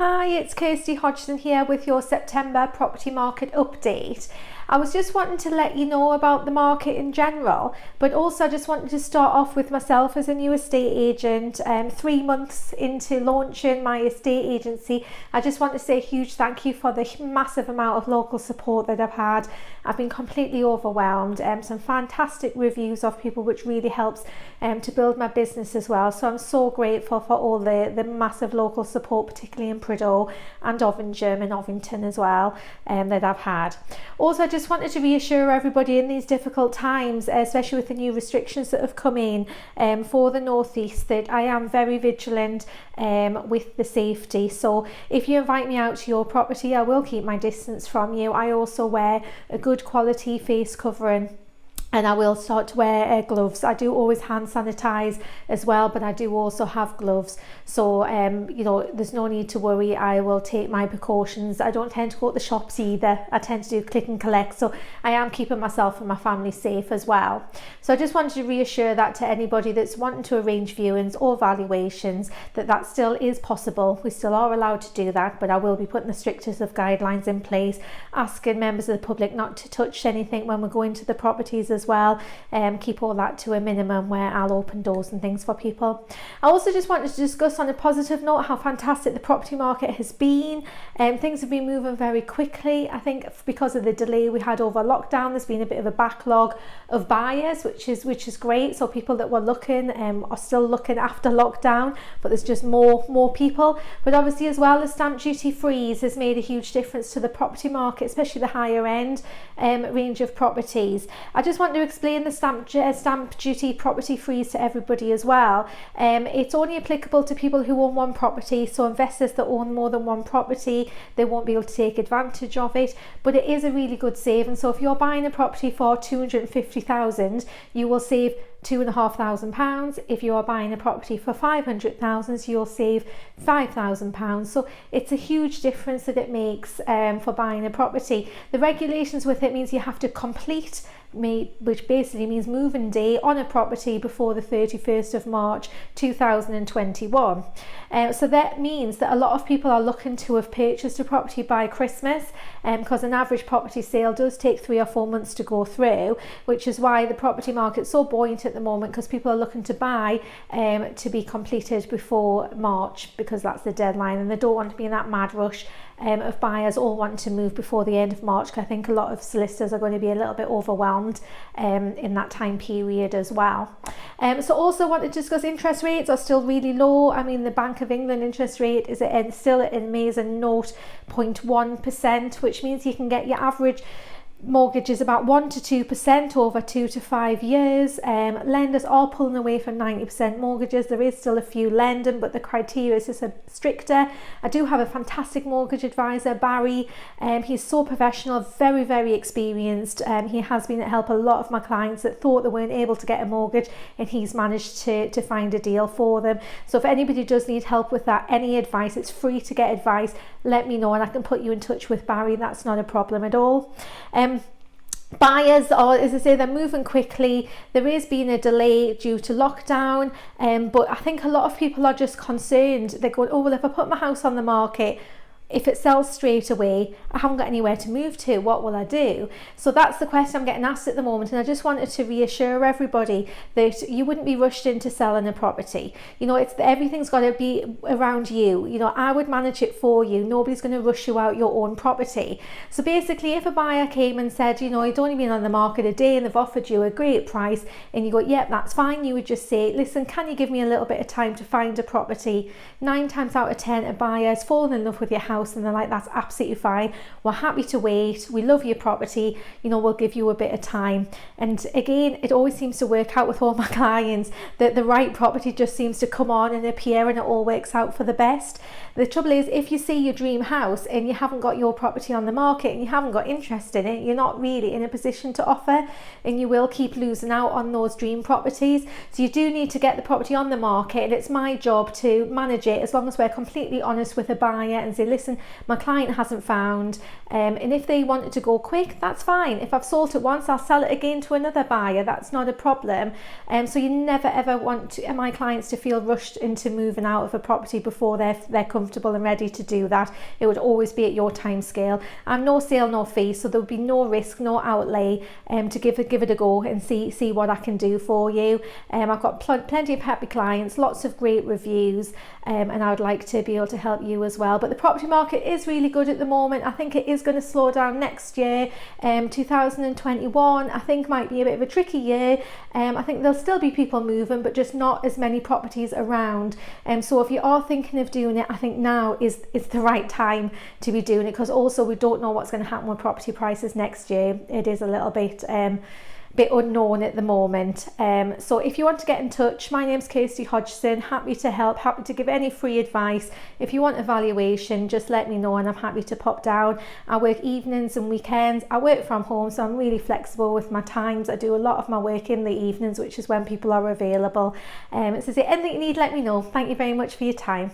Hi, it's Kirsty Hodgson here with your September property market update. I was just wanting to let you know about the market in general, but also I just wanted to start off with myself as a new estate agent. 3 months into launching my estate agency, I just want to say a huge thank you for the massive amount of local support that I've had. I've been completely overwhelmed. Some fantastic reviews of people, which really helps to build my business as well. So I'm so grateful for all the massive local support, particularly in Prideaux and Ovingham and Ovington as well, that I've had. Also, I just wanted to reassure everybody in these difficult times, especially with the new restrictions that have come in for the northeast, that I am very vigilant with the safety. So if you invite me out to your property, I will keep my distance from you. I also wear a good quality face covering, and I will start to wear gloves. I do always hand sanitize as well, but I do also have gloves. So, there's no need to worry. I will take my precautions. I don't tend to go to the shops either. I tend to do click and collect. So I am keeping myself and my family safe as well. So I just wanted to reassure that to anybody that's wanting to arrange viewings or valuations, that still is possible. We still are allowed to do that, but I will be putting the strictest of guidelines in place, asking members of the public not to touch anything when we're going to the properties as well. Keep all that to a minimum, where I'll open doors and things for people. I also just wanted to discuss on a positive note how fantastic the property market has been. Things have been moving very quickly. I think because of the delay we had over lockdown, there's been a bit of a backlog of buyers, which is great. So people that were looking are still looking after lockdown, but there's just more people. But obviously as well, the stamp duty freeze has made a huge difference to the property market, especially the higher end range of properties. I just want to explain the stamp duty property freeze to everybody as well. It's only applicable to people who own one property, so investors that own more than one property, they won't be able to take advantage of it, but it is a really good saving. So if you're buying a property for 250,000, you will save £2,500. If you are buying a property for 500,000, you'll save £5,000. So it's a huge difference that it makes for buying a property. The regulations with it means you have to complete, which basically means moving day on a property before the 31st of March 2021. So that means that a lot of people are looking to have purchased a property by Christmas, because an average property sale does take 3 or 4 months to go through, which is why the property market's so buoyant at the moment, because people are looking to buy to be completed before March, because that's the deadline, and they don't want to be in that mad rush of buyers all wanting to move before the end of March, because I think a lot of solicitors are going to be a little bit overwhelmed in that time period as well. So also want to discuss interest rates are still really low. I mean, the Bank of England interest rate is still at an amazing 0.1%, which means you can get your average mortgage is about 1 to 2% over 2 to 5 years. Lenders are pulling away from 90% mortgages. There is still a few lending, but the criteria is just stricter. I do have a fantastic mortgage advisor, Barry. He's so professional, very, very experienced. He has been to help a lot of my clients that thought they weren't able to get a mortgage, and he's managed to find a deal for them. So if anybody does need help with that, any advice, it's free to get advice, let me know and I can put you in touch with Barry. That's not a problem at all. Buyers are, as I say, they're moving quickly. There is been a delay due to lockdown, but I think a lot of people are just concerned. They're going, oh well, if I put my house on the market, if it sells straight away, I haven't got anywhere to move to, what will I do? So that's the question I'm getting asked at the moment, and I just wanted to reassure everybody that you wouldn't be rushed into selling a property. Everything's got to be around you. I would manage it for you. Nobody's going to rush you out your own property. So basically, if a buyer came and said, you'd only been on the market a day and they've offered you a great price, and you go, yep, that's fine, you would just say, listen, can you give me a little bit of time to find a property? 9 times out of 10, a buyer's fallen in love with your house, and they're like, that's absolutely fine, we're happy to wait, we love your property, we'll give you a bit of time. And again, it always seems to work out with all my clients, that the right property just seems to come on and appear, and it all works out for the best. The trouble is, if you see your dream house and you haven't got your property on the market and you haven't got interest in it, you're not really in a position to offer, and you will keep losing out on those dream properties. So you do need to get the property on the market, and it's my job to manage it, as long as we're completely honest with a buyer and say, listen, listen, my client hasn't found, and if they wanted to go quick, that's fine. If I've sold it once, I'll sell it again to another buyer. That's not a problem. So you never ever want my clients to feel rushed into moving out of a property before they're comfortable and ready to do that. It would always be at your time scale. I'm no sale, no fee, so there would be no risk, no outlay to give it a go and see what I can do for you. I've got plenty of happy clients, lots of great reviews, and I would like to be able to help you as well. But the property market is really good at the moment. I think it is going to slow down next year. 2021 I think might be a bit of a tricky year. I think there'll still be people moving, but just not as many properties around. So if you are thinking of doing it, I think now is the right time to be doing it, because also we don't know what's going to happen with property prices next year. It is a little bit unknown at the moment. So if you want to get in touch, my name's Kirsty Hodgson. Happy to help, happy to give any free advice. If you want a valuation, just let me know and I'm happy to pop down. I work evenings and weekends. I work from home, so I'm really flexible with my times. I do a lot of my work in the evenings, which is when people are available. So anything you need, let me know. Thank you very much for your time.